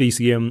TCM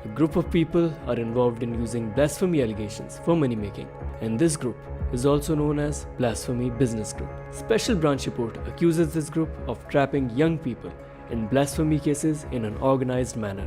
a group of people are involved in using blasphemy allegations for money making, and this group is also known as Blasphemy Business Group. Special branch report accuses this group of trapping young people in blasphemy cases in an organized manner.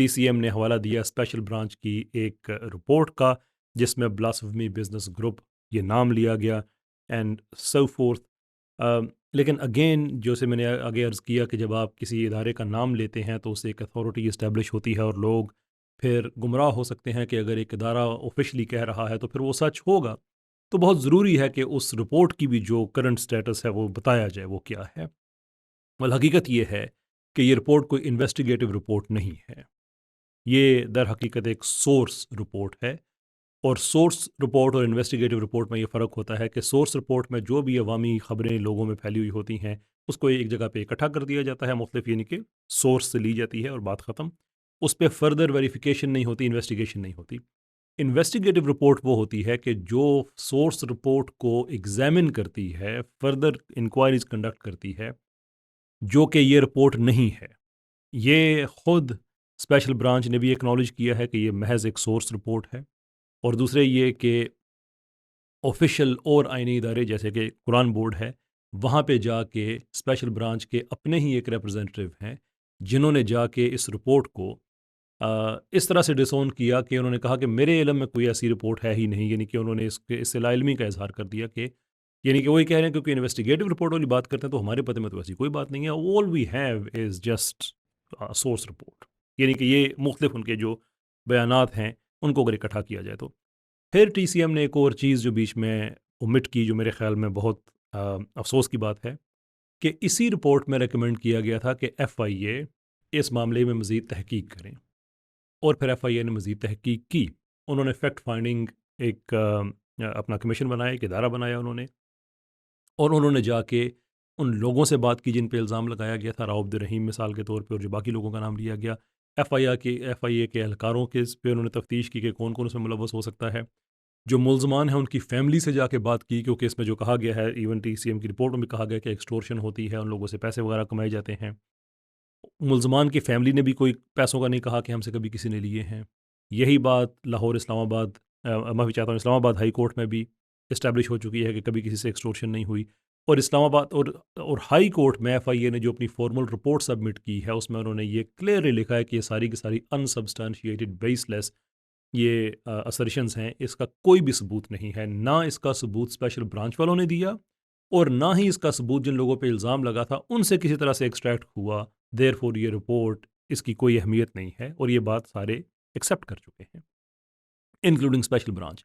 T C M نے حوالہ دیا special branch کی ایک report کا جس میں بلاسفمی business group یہ نام لیا گیا اینڈ سو فورتھ. لیکن اگین جو سے میں نے آگے عرض کیا کہ جب آپ کسی ادارے کا نام لیتے ہیں تو اس سے ایک اتھارٹی اسٹیبلش ہوتی ہے اور لوگ پھر گمراہ ہو سکتے ہیں کہ اگر ایک ادارہ آفیشلی کہہ رہا ہے تو پھر وہ سچ ہوگا. تو بہت ضروری ہے کہ اس رپورٹ کی بھی جو کرنٹ سٹیٹس ہے وہ بتایا جائے وہ کیا ہے. والحقیقت یہ ہے کہ یہ رپورٹ کوئی انویسٹیگیٹو رپورٹ نہیں ہے، یہ در حقیقت ایک سورس رپورٹ ہے. اور سورس رپورٹ اور انویسٹیگیٹو رپورٹ میں یہ فرق ہوتا ہے کہ سورس رپورٹ میں جو بھی عوامی خبریں لوگوں میں پھیلی ہوئی ہوتی ہیں اس کو ایک جگہ پہ اکٹھا کر دیا جاتا ہے مختلف، یعنی کہ سورس سے لی جاتی ہے اور بات ختم. اس پہ فردر ویریفیکیشن نہیں ہوتی، انویسٹیگیشن نہیں ہوتی. انویسٹیگیٹو رپورٹ وہ ہوتی ہے کہ جو سورس رپورٹ کو ایگزامن کرتی ہے، فردر انکوائریز کنڈکٹ کرتی ہے، جو کہ یہ رپورٹ نہیں ہے. یہ خود اسپیشل برانچ نے بھی ایکنالج کیا ہے کہ یہ محض ایک سورس رپورٹ ہے. اور دوسرے یہ کہ آفیشیل اور آئینی ادارے جیسے کہ قرآن بورڈ ہے، وہاں پہ جا کے اسپیشل برانچ کے اپنے ہی ایک ریپرزینٹیو ہیں جنہوں نے جا کے اس رپورٹ کو اس طرح سے ڈسون کیا کہ انہوں نے کہا کہ میرے علم میں کوئی ایسی رپورٹ ہے ہی نہیں، یعنی کہ انہوں نے اس سے لا علمی کا اظہار کر دیا کہ یعنی کہ وہی کہہ رہے ہیں کیونکہ انویسٹیگیٹو رپورٹ والی بات کرتے ہیں تو ہمارے پتہ میں تو ایسی کوئی بات نہیں ہے، all we have is just source report. یعنی کہ یہ مختلف ان کے جو بیانات ہیں ان کو اگر اکٹھا کیا جائے تو. پھر ٹی سی ایم نے ایک اور چیز جو بیچ میں omit کی جو میرے خیال میں بہت افسوس کی بات ہے کہ اسی رپورٹ میں ریکمینڈ کیا گیا تھا کہ ایف آئی اے اس معاملے میں مزید تحقیق کریں، اور پھر ایف آئی اے نے مزید تحقیق کی. انہوں نے فیکٹ فائنڈنگ ایک اپنا کمیشن بنایا، ایک ادارہ بنایا انہوں نے، اور انہوں نے جا کے ان لوگوں سے بات کی جن پہ الزام لگایا گیا تھا، راؤ عبدالرحیم مثال کے طور پہ، اور جو باقی لوگوں کا نام لیا گیا. ایف آئی اے کے اہلکاروں کے اس پہ انہوں نے تفتیش کی کہ کون کون اس میں ملوث ہو سکتا ہے. جو ملزمان ہیں ان کی فیملی سے جا کے بات کی، کیونکہ اس میں جو کہا گیا ہے ایون ٹی سی ایم کی رپورٹ میں بھی کہا گیا کہ ایکسٹورشن ہوتی ہے، ان لوگوں سے پیسے وغیرہ کمائے جاتے ہیں. ملزمان کی فیملی نے بھی کوئی پیسوں کا نہیں کہا کہ ہم سے کبھی کسی نے لیے ہیں. یہی بات لاہور اسلام آباد معافی چاہتا ہوں اسلام آباد ہائی کورٹ میں بھی اسٹیبلش ہو چکی ہے کہ کبھی کسی سے ایکسٹورشن نہیں ہوئی. اور اسلام آباد اور ہائی کورٹ میں ایف آئی اے نے جو اپنی فارمل رپورٹ سبمٹ کی ہے اس میں انہوں نے یہ کلیئرلی لکھا ہے کہ یہ ساری کی ساری انسبسٹانشیٹڈ بیس لیس یہ اسرشنز ہیں، اس کا کوئی بھی ثبوت نہیں ہے. نہ اس کا ثبوت اسپیشل برانچ والوں نے دیا اور نہ ہی اس کا ثبوت جن لوگوں پہ الزام لگا تھا ان سے کسی طرح سے ایکسٹریکٹ ہوا. دیر فور یہ رپورٹ اس کی کوئی اہمیت نہیں ہے، اور یہ بات سارے ایکسیپٹ کر چکے ہیں انکلوڈنگ اسپیشل برانچ.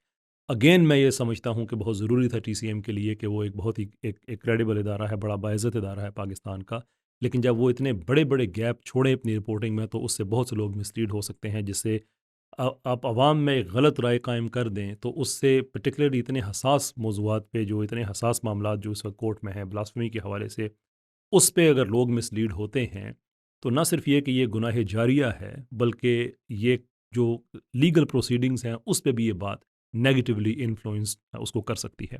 اگین میں یہ سمجھتا ہوں کہ بہت ضروری تھا ٹی سی ایم کے لیے کہ وہ ایک بہت ہی ایک کریڈیبل ادارہ ہے، بڑا باعزت ادارہ ہے پاکستان کا، لیکن جب وہ اتنے بڑے بڑے گیپ چھوڑیں اپنی رپورٹنگ میں تو اس سے بہت سے لوگ مسلیڈ ہو سکتے ہیں، جس سے آپ عوام میں ایک غلط رائے قائم کر دیں تو اس سے پرٹیکولرلی اتنے حساس موضوعات پہ، جو اتنے حساس معاملات جو اس وقت کورٹ میں ہیں بلاسفمی کے حوالے سے، اس پہ اگر لوگ مسلیڈ ہوتے ہیں تو نہ صرف یہ کہ یہ گناہ جاریہ ہے بلکہ یہ جو لیگل پروسیڈنگز ہیں اس پہ بھی یہ بات نیگیٹیولی انفلوئنس اس کو کر سکتی ہے.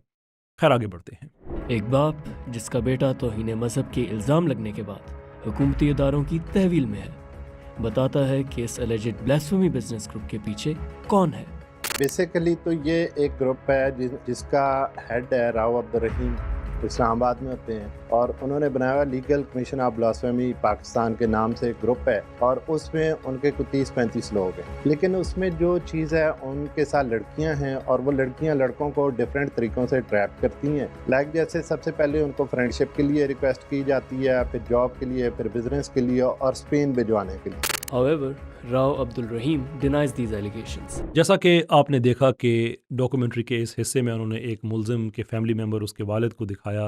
خیر آگے بڑھتے ہیں. ایک باپ جس کا بیٹا توہین مذہب کے الزام لگنے کے بعد حکومتی اداروں کی تحویل میں ہے، بتاتا ہے کہ اس اللیجڈ بلیسفیمی بزنس گروپ کے پیچھے کون ہے. بیسیکلی تو یہ ایک گروپ ہے جس کا ہیڈ ہے راؤ عبدالرحیم، اسلام آباد میں ہوتے ہیں، اور انہوں نے بنایا ہوا legal commission of blasphemy Pakistan کے نام سے ایک گروپ ہے، اور اس میں ان کے کچھ 30-35 لوگ ہیں. لیکن اس میں جو چیز ہے ان کے ساتھ لڑکیاں ہیں، اور وہ لڑکیاں لڑکوں کو ڈفرینٹ طریقوں سے ٹریپ کرتی ہیں. لائک جیسے سب سے پہلے ان کو فرینڈ شپ کے لیے ریکویسٹ کی جاتی ہے، پھر جاب کے لیے، پھر بزنس کے لیے، اور اسپین بھجوانے کے لیے. However, Rao Abdul Rahim denies these allegations. جیسا کہ آپ نے دیکھا کہ ڈاکومنٹری کے اس حصے میں انہوں نے ایک ملزم کے فیملی ممبر اس کے والد کو دکھایا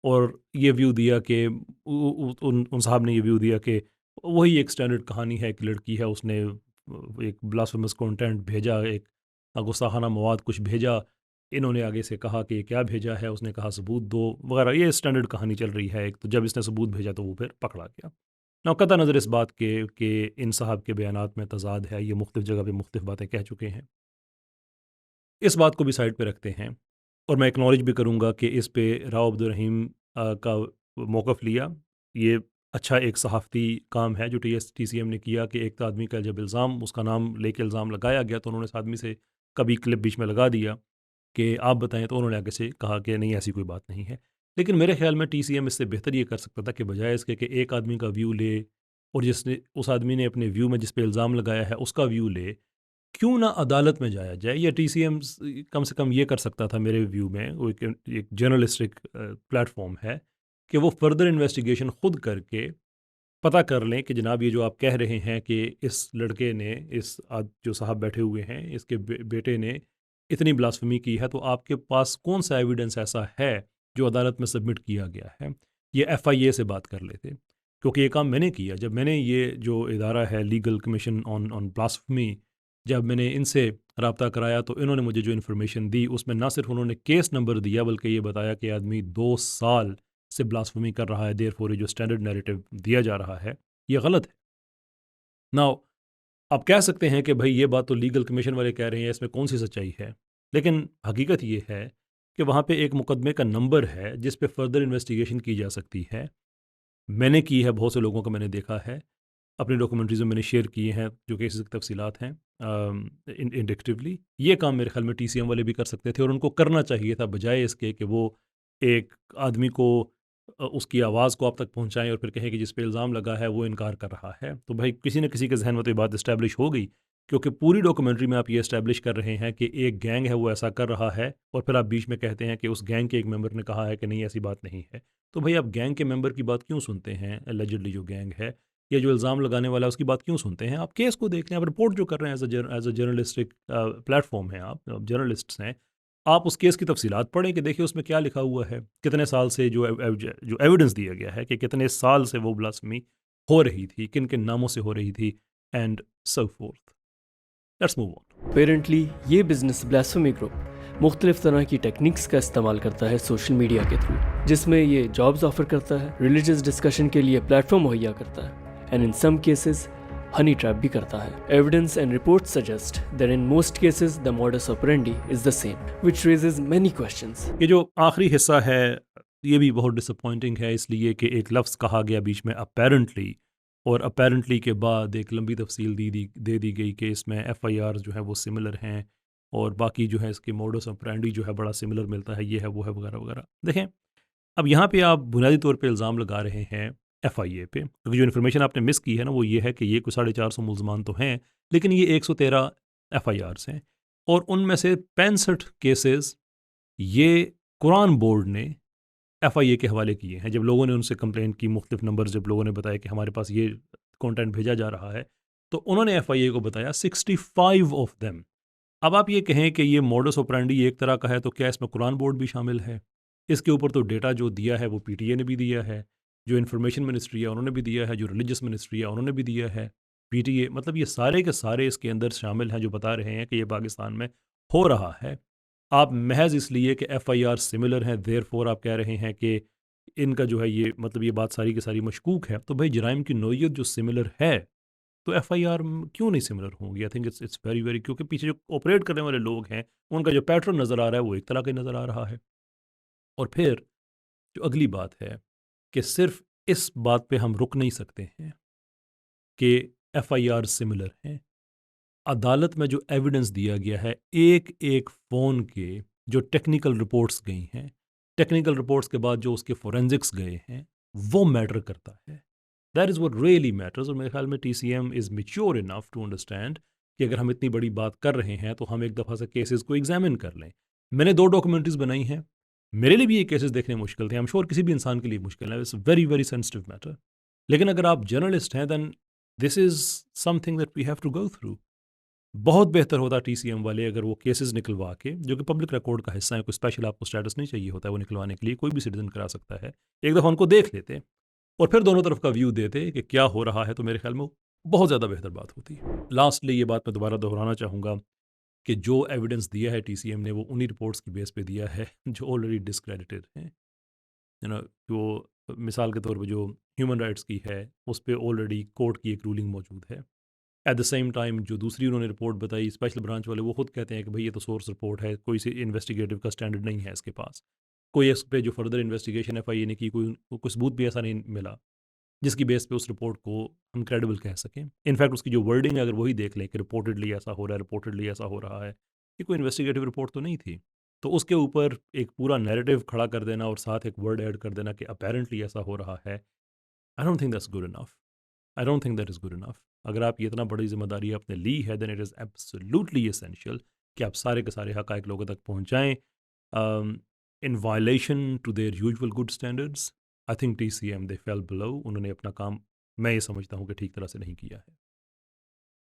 اور یہ ویو دیا کہ ان صاحب نے یہ ویو دیا کہ وہی ایک سٹینڈرڈ کہانی ہے، ایک لڑکی ہے، اس نے ایک بلاسفیمس کانٹینٹ بھیجا، ایک گستاخانہ مواد کچھ بھیجا، انہوں نے آگے سے کہا کہ یہ کیا بھیجا ہے، اس نے کہا ثبوت دو وغیرہ. یہ سٹینڈرڈ کہانی چل رہی ہے. ایک تو جب اس نے ثبوت بھیجا تو وہ پھر پکڑا گیا. قطع نظر اس بات کے کہ ان صاحب کے بیانات میں تضاد ہے، یہ مختلف جگہ پہ مختلف باتیں کہہ چکے ہیں، اس بات کو بھی سائڈ پہ رکھتے ہیں. اور میں اکنالج بھی کروں گا کہ اس پہ راؤ عبدالرحیم کا موقف لیا. یہ اچھا ایک صحافتی کام ہے جو ٹی سی ایم نے کیا کہ ایک آدمی کا جب الزام، اس کا نام لے کے الزام لگایا گیا تو انہوں نے اس آدمی سے کبھی کلپ بیچ میں لگا دیا کہ آپ بتائیں، تو انہوں نے آگے سے کہا کہ نہیں ایسی کوئی بات نہیں ہے. لیکن میرے خیال میں ٹی سی ایم اس سے بہتر یہ کر سکتا تھا کہ بجائے اس کے کہ ایک آدمی کا ویو لے اور جس نے اس آدمی نے اپنے ویو میں جس پہ الزام لگایا ہے اس کا ویو لے، کیوں نہ عدالت میں جایا جائے؟ یا ٹی سی ایم کم سے کم یہ کر سکتا تھا میرے ویو میں، وہ ایک جرنلسٹک پلیٹ فارم ہے کہ وہ فردر انویسٹیگیشن خود کر کے پتہ کر لیں کہ جناب یہ جو آپ کہہ رہے ہیں کہ اس لڑکے نے، جو صاحب بیٹھے ہوئے ہیں، اس کے بیٹے نے اتنی بلاسفمی کی ہے، تو آپ کے پاس کون سا ایویڈنس ایسا ہے جو عدالت میں سبمٹ کیا گیا ہے؟ یہ ایف آئی اے سے بات کر لیتے، کیونکہ یہ کام میں نے کیا جب میں نے یہ جو ادارہ ہے لیگل کمیشن آن بلاسفمی، جب میں نے ان سے رابطہ کرایا تو انہوں نے مجھے جو انفارمیشن دی اس میں نہ صرف انہوں نے کیس نمبر دیا بلکہ یہ بتایا کہ آدمی 2 سال سے بلاسفمی کر رہا ہے، دیر فور جو اسٹینڈرڈ نیریٹو دیا جا رہا ہے یہ غلط ہے۔ ناؤ آپ کہہ سکتے ہیں کہ بھائی یہ بات تو لیگل کمیشن والے کہہ رہے ہیں، اس میں کون سی سچائی ہے، لیکن حقیقت یہ ہے کہ وہاں پہ ایک مقدمے کا نمبر ہے جس پہ فردر انویسٹیگیشن کی جا سکتی ہے۔ میں نے کی ہے، بہت سے لوگوں کا میں نے دیکھا ہے، اپنی ڈاکومنٹریز میں میں نے شیئر کیے ہیں جو کہ اس کی تفصیلات ہیں انڈکٹیولی۔ یہ کام میرے خیال میں ٹی سی ایم والے بھی کر سکتے تھے اور ان کو کرنا چاہیے تھا، بجائے اس کے کہ وہ ایک آدمی کو اس کی آواز کو آپ تک پہنچائیں اور پھر کہیں کہ جس پہ الزام لگا ہے وہ انکار کر رہا ہے۔ تو بھائی کسی نہ کسی کے ذہن میں تو یہ بات اسٹیبلش ہو گئی، کیونکہ پوری ڈاکومنٹری میں آپ یہ اسٹیبلش کر رہے ہیں کہ ایک گینگ ہے وہ ایسا کر رہا ہے، اور پھر آپ بیچ میں کہتے ہیں کہ اس گینگ کے ایک ممبر نے کہا ہے کہ نہیں ایسی بات نہیں ہے۔ تو بھائی آپ گینگ کے ممبر کی بات کیوں سنتے ہیں؟ اللیجڈلی جو گینگ ہے یا جو الزام لگانے والا ہے اس کی بات کیوں سنتے ہیں؟ آپ کیس کو دیکھ لیں، آپ رپورٹ جو کر رہے ہیں as a journalistic plate form ہے، آپ جرنلسٹس ہیں، آپ اس کیس کی تفصیلات پڑھیں کہ دیکھیں اس میں کیا لکھا ہوا ہے، کتنے سال سے جو ایویڈنس دیا گیا ہے کہ کتنے سال سے وہ بلاسفمی ہو رہی تھی، کن کن ناموں سے ہو رہی تھی، and so forth. Let's move on. Apparently یہ بزنس بلاسفمی گروپ مختلف طرح کی ٹیکنیکس کا استعمال کرتا ہے سوشل میڈیا کے تھرو، جس میں یہ جابز آفر کرتا ہے، ریلیجس ڈسکشن کے لیے پلیٹ فارم مہیا کرتا ہے، and in some cases honey trap بھی کرتا ہے۔ Evidence and report suggest that in most cases the modus operandi is the same which raises many questions. یہ جو آخری حصہ ہے یہ بھی بہت ڈس اپوائنٹنگ ہے، اس لیے کہ ایک لفظ کہا گیا بیچ میں اپیرنٹلی، اور اپیرنٹلی کے بعد ایک لمبی تفصیل دے دی گئی کہ اس میں ایف آئی آر جو ہے وہ سملر ہیں، اور باقی جو ہے اس کے موڈس آپرینڈی جو ہے بڑا سملر ملتا ہے، یہ ہے وہ ہے وغیرہ وغیرہ۔ دیکھیں اب یہاں پہ آپ بنیادی طور پہ الزام لگا رہے ہیں ایف آئی اے پہ، کیونکہ جو انفارمیشن آپ نے مس کی ہے نا وہ یہ ہے کہ یہ کوئی 450 ملزمان تو ہیں، لیکن یہ 113 ایف آئی آرس ہیں، اور ان میں سے 65 کیسز یہ قرآن بورڈ نے ایف آئی اے کے حوالے کیے ہیں۔ جب لوگوں نے ان سے کمپلین کی، مختلف نمبر جب لوگوں نے بتایا کہ ہمارے پاس یہ کانٹینٹ بھیجا جا رہا ہے، تو انہوں نے ایف آئی اے کو بتایا 65 آف دیم۔ اب آپ یہ کہیں کہ یہ موڈس آپرینڈی ایک طرح کا ہے، تو کیا اس میں قرآن بورڈ بھی شامل ہے؟ اس کے اوپر تو ڈیٹا جو دیا ہے وہ پی ٹی اے نے بھی دیا ہے، جو انفارمیشن منسٹری ہے انہوں نے بھی دیا ہے، جو ریلیجس منسٹری ہے انہوں نے بھی دیا ہے، پی ٹی اے، مطلب یہ سارے کے سارے اس کے اندر شامل ہیں جو بتا رہے ہیں کہ یہ پاکستان میں ہو رہا ہے۔ آپ محض اس لیے کہ ایف آئی آر سملر ہیں دیر فور آپ کہہ رہے ہیں کہ ان کا جو ہے یہ مطلب یہ بات ساری کی ساری مشکوک ہے، تو بھائی جرائم کی نوعیت جو سملر ہے تو ایف آئی آر کیوں نہیں سملر ہوں گی؟ I think it's very very, کیونکہ پیچھے جو آپریٹ کرنے والے لوگ ہیں ان کا جو پیٹرن نظر آ رہا ہے وہ ایک طرح کا نظر آ رہا ہے۔ اور پھر جو اگلی بات ہے کہ صرف اس بات پہ ہم رک نہیں سکتے ہیں کہ ایف آئی آر سملر ہیں، عدالت میں جو ایویڈنس دیا گیا ہے ایک ایک فون کے جو ٹیکنیکل رپورٹس گئی ہیں، ٹیکنیکل رپورٹس کے بعد جو اس کے فورینزکس گئے ہیں وہ میٹر کرتا ہے، that is what really matters۔ اور میرے خیال میں T C M is mature enough to understand کہ اگر ہم اتنی بڑی بات کر رہے ہیں تو ہم ایک دفعہ سے کیسز کو ایگزامن کر لیں۔ میں نے 2 ڈاکومنٹریز بنائی ہیں، میرے لیے بھی یہ کیسز دیکھنے مشکل تھے، ہم شور کسی بھی انسان کے لیے مشکل ہے، it's very very sensitive matter, لیکن اگر آپ جرنلسٹ ہیں then this is something that we have to go through. بہت بہتر ہوتا ٹی سی ایم والے اگر وہ کیسز نکلوا کے، جو کہ پبلک ریکارڈ کا حصہ ہے، کوئی اسپیشل آپ کو اسٹیٹس نہیں چاہیے ہوتا ہے وہ نکلوانے کے لیے، کوئی بھی سٹیزن کرا سکتا ہے، ایک دفعہ ان کو دیکھ لیتے اور پھر دونوں طرف کا ویو دیتے کہ کیا ہو رہا ہے، تو میرے خیال میں بہت زیادہ بہتر بات ہوتی ہے۔ لاسٹلی یہ بات میں دوبارہ دہرانا چاہوں گا کہ جو ایویڈنس دیا ہے ٹی سی ایم نے وہ انہی رپورٹس کی بیس پہ دیا ہے جو آلریڈی ڈسکریڈیٹڈ ہیں، جو مثال کے طور پہ جو ہیومن رائٹس کی ہے اس پہ آلریڈی کورٹ کی ایک رولنگ موجود ہے۔ ایٹ دا سیم ٹائم جو دوسری انہوں نے رپورٹ بتائی اسپیشل برانچ والے، وہ خود کہتے ہیں کہ بھئی یہ تو سورس رپورٹ ہے، کوئی سی انویسٹیگیٹو کا سٹینڈرڈ نہیں ہے اس کے پاس، کوئی اس پہ جو فردر انویسٹیگیشن ایف آئی اے نے کی کوئی ثبوت بھی ایسا نہیں ملا جس کی بیس پہ اس رپورٹ کو ہم کریڈیبل کہہ سکیں۔ انفیکٹ اس کی جو ورڈنگ ہے اگر وہی دیکھ لیں کہ رپورٹڈلی ایسا ہو رہا ہے، رپورٹڈلی ایسا ہو رہا ہے، یہ کوئی انویسٹیگیٹو رپورٹ تو نہیں تھی، تو اس کے اوپر ایک پورا نیریٹو کھڑا کر دینا اور ساتھ ایک ورڈ ایڈ کر دینا کہ اپیرنٹلی ایسا ہو رہا ہے، I don't think that's good enough. I don't think that is good enough. اگر آپ یہ اتنا بڑی ذمہ داری آپ نے لی ہے then it is absolutely essential کہ آپ سارے کے سارے حقائق لوگوں تک پہنچائیں in violation to their usual good standards. I think TCM they feel blue. انہوں نے اپنا کام میں یہ سمجھتا ہوں کہ ٹھیک طرح سے نہیں کیا ہے.